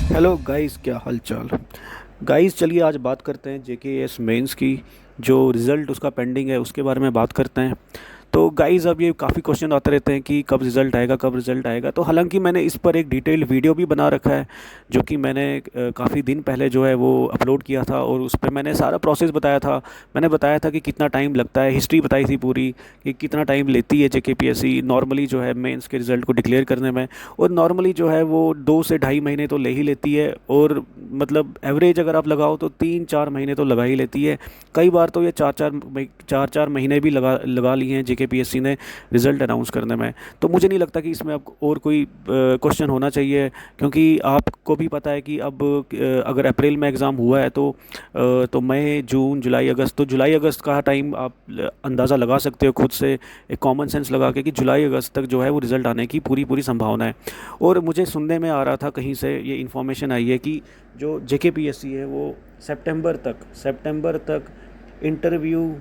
Hello guys, क्या हाल चाल। Guys चलिए आज बात करते हैं जेकेएस मेंस की। जो रिज़ल्ट उसका पेंडिंग है उसके बारे में बात करते हैं। तो गाइस अब ये काफ़ी क्वेश्चन आते रहते हैं कि कब रिज़ल्ट आएगा, कब रिज़ल्ट आएगा। तो हालांकि मैंने इस पर एक डिटेल वीडियो भी बना रखा है, जो कि मैंने काफ़ी दिन पहले जो है वो अपलोड किया था, और उस पर मैंने सारा प्रोसेस बताया था। मैंने बताया था कि कितना टाइम लगता है, हिस्ट्री बताई थी पूरी कि कितना टाइम लेती है जेकेपीएससी नॉर्मली जो है मेंस के रिज़ल्ट को डिक्लेयर करने में। और नॉर्मली जो है वो 2 से ढाई महीने तो ले ही लेती है, और मतलब एवरेज अगर आप लगाओ तो 3-4 महीने तो लगा ही लेती है। कई बार तो ये चार चार महीने भी लगा लगा लिए हैं जेकेपीएससी ने रिज़ल्ट अनाउंस करने में। तो मुझे नहीं लगता कि इसमें अब और कोई क्वेश्चन होना चाहिए, क्योंकि आपको भी पता है कि अब अगर अप्रैल में एग्ज़ाम हुआ है तो मई जून जुलाई अगस्त, तो जुलाई अगस्त का टाइम आप अंदाज़ा लगा सकते हो खुद से, एक कॉमन सेंस लगा के, कि जुलाई अगस्त तक जो है वो रिज़ल्ट आने की पूरी पूरी संभावना है। और मुझे सुनने में आ रहा था, कहीं से ये इन्फॉर्मेशन आई है कि जो जेकेपीएससी है वो सितंबर तक इंटरव्यू,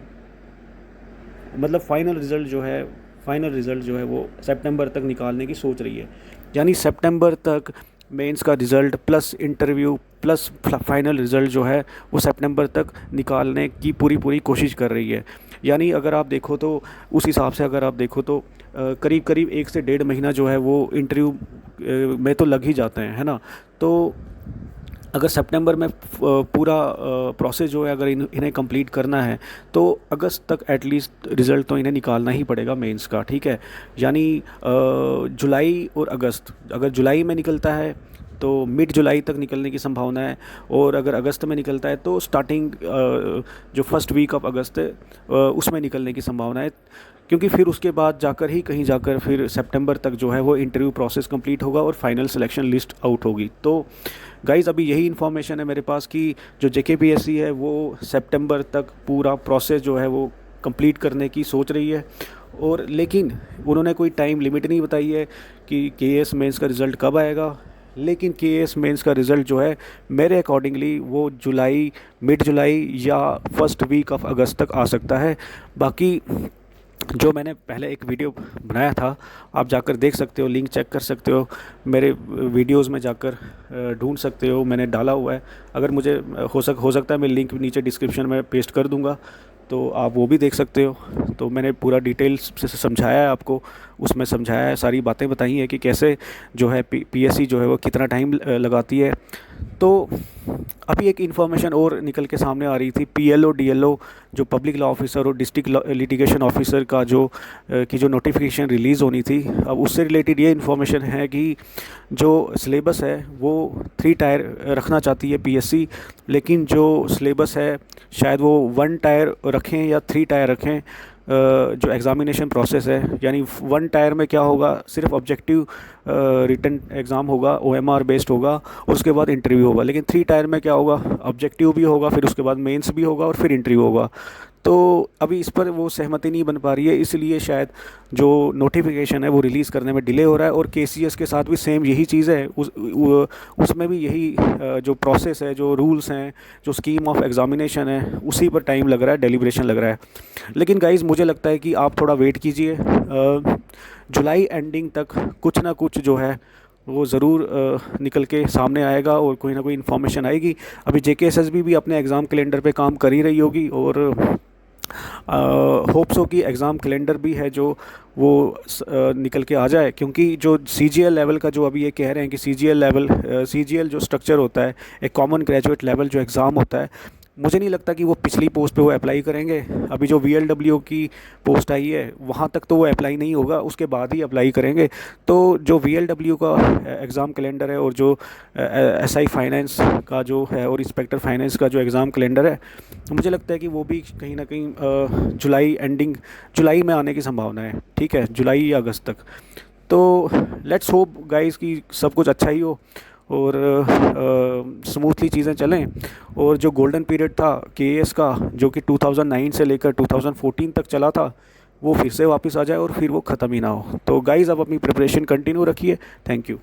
मतलब फाइनल रिज़ल्ट जो है वो सितंबर तक निकालने की सोच रही है। यानी सितंबर तक मेंस का result plus interview plus final result जो है वो सितंबर तक निकालने की पूरी पूरी कोशिश कर रही है। यानी अगर आप देखो तो उस हिसाब से अगर आप देखो तो करीब करीब 1 से 1.5 महीना जो है वो इंटरव्यू में तो लग ही जाते हैं, है ना। तो अगर सितंबर में पूरा प्रोसेस जो है अगर इन्हें कंप्लीट करना है, तो अगस्त तक एटलीस्ट रिज़ल्ट तो इन्हें निकालना ही पड़ेगा मेंस का, ठीक है। यानी जुलाई और अगस्त, अगर जुलाई में निकलता है तो मिड जुलाई तक निकलने की संभावना है, और अगर अगस्त में निकलता है तो स्टार्टिंग जो फर्स्ट वीक ऑफ अगस्त है उसमें निकलने की संभावना है। क्योंकि फिर उसके बाद जाकर ही कहीं जाकर फिर सितंबर तक जो है वो इंटरव्यू प्रोसेस कंप्लीट होगा और फाइनल सिलेक्शन लिस्ट आउट होगी। तो गाइज़ अभी यही इन्फॉर्मेशन है मेरे पास कि जो जेकेपीएससी है वो सितंबर तक पूरा प्रोसेस जो है वो कंप्लीट करने की सोच रही है। और लेकिन उन्होंने कोई टाइम लिमिट नहीं बताई है कि केएस मेंस का रिज़ल्ट कब आएगा। लेकिन केएस मेंस का रिज़ल्ट जो है मेरे अकॉर्डिंगली वो जुलाई, मिड जुलाई या फर्स्ट वीक ऑफ अगस्त तक आ सकता है। बाकी जो मैंने पहले एक वीडियो बनाया था, आप जाकर देख सकते हो, लिंक चेक कर सकते हो, मेरे वीडियोस में जाकर ढूंढ सकते हो, मैंने डाला हुआ है। अगर मुझे हो सकता है मैं लिंक नीचे डिस्क्रिप्शन में पेस्ट कर दूंगा, तो आप वो भी देख सकते हो। तो मैंने पूरा डिटेल्स से समझाया है आपको, उसमें समझाया है, सारी बातें बताई हैं कि कैसे जो है पीएससी जो है वो कितना टाइम लगाती है। तो अभी एक इन्फॉर्मेशन और निकल के सामने आ रही थी, पीएलओ डीएलओ जो पब्लिक लॉ ऑफिसर और डिस्ट्रिक्ट लिटिगेशन ऑफिसर का जो नोटिफिकेशन रिलीज़ होनी थी, अब उससे रिलेटेड ये इन्फॉर्मेशन है कि जो सिलेबस है वो 3 टायर रखना चाहती है पीएससी। लेकिन जो सिलेबस है शायद वो 1 टायर रखें या 3 टायर रखें। जो एग्ज़ामिनेशन प्रोसेस है, यानी 1 टायर में क्या होगा, सिर्फ ऑब्जेक्टिव रिटन एग्ज़ाम होगा, ओएमआर बेस्ड होगा, और उसके बाद इंटरव्यू होगा। लेकिन 3 टायर में क्या होगा, ऑब्जेक्टिव भी होगा, फिर उसके बाद मेंस भी होगा, और फिर इंटरव्यू होगा। तो अभी इस पर वो सहमति नहीं बन पा रही है, इसलिए शायद जो नोटिफिकेशन है वो रिलीज़ करने में डिले हो रहा है। और केसीएस के साथ भी सेम यही चीज़ है, उसमें भी यही जो प्रोसेस है, जो रूल्स हैं, जो स्कीम ऑफ एग्ज़ामिनेशन है, उसी पर टाइम लग रहा है, डेलिब्रेशन लग रहा है। लेकिन गाइज़ मुझे लगता है कि आप थोड़ा वेट कीजिए, जुलाई एंडिंग तक कुछ ना कुछ जो है वो ज़रूर निकल के सामने आएगा, और कोई ना कोई इन्फॉर्मेशन आएगी। अभी जेकेएसएसबी भी अपने एग्ज़ाम कैलेंडर पे काम कर ही रही होगी, और होप्स हो कि एग्ज़ाम कैलेंडर भी है जो वो निकल के आ जाए। क्योंकि जो सीजीएल लेवल का, जो अभी ये कह रहे हैं कि सीजीएल जो स्ट्रक्चर होता है, एक कॉमन ग्रेजुएट लेवल जो एग्ज़ाम होता है, मुझे नहीं लगता कि वो पिछली पोस्ट पे वो अप्लाई करेंगे। अभी जो वीएलडब्ल्यू की पोस्ट आई है वहाँ तक तो वो अप्लाई नहीं होगा, उसके बाद ही अप्लाई करेंगे। तो जो वीएलडब्ल्यू का एग्ज़ाम कैलेंडर है, और जो एसआई फाइनेंस का जो है, और इंस्पेक्टर फाइनेंस का जो एग्ज़ाम कैलेंडर है, मुझे लगता है कि वो भी कहीं ना कहीं जुलाई में आने की संभावना है, ठीक है, जुलाई या अगस्त तक। तो लेट्स होप गाइस कि सब कुछ अच्छा ही हो, और स्मूथली चीज़ें चलें। और जो गोल्डन पीरियड था केएस का, जो कि 2009 से लेकर 2014 तक चला था, वो फिर से वापस आ जाए और फिर वो ख़त्म ही ना हो। तो गाइज़ आप अपनी प्रिपरेशन कंटिन्यू रखिए। Thank you.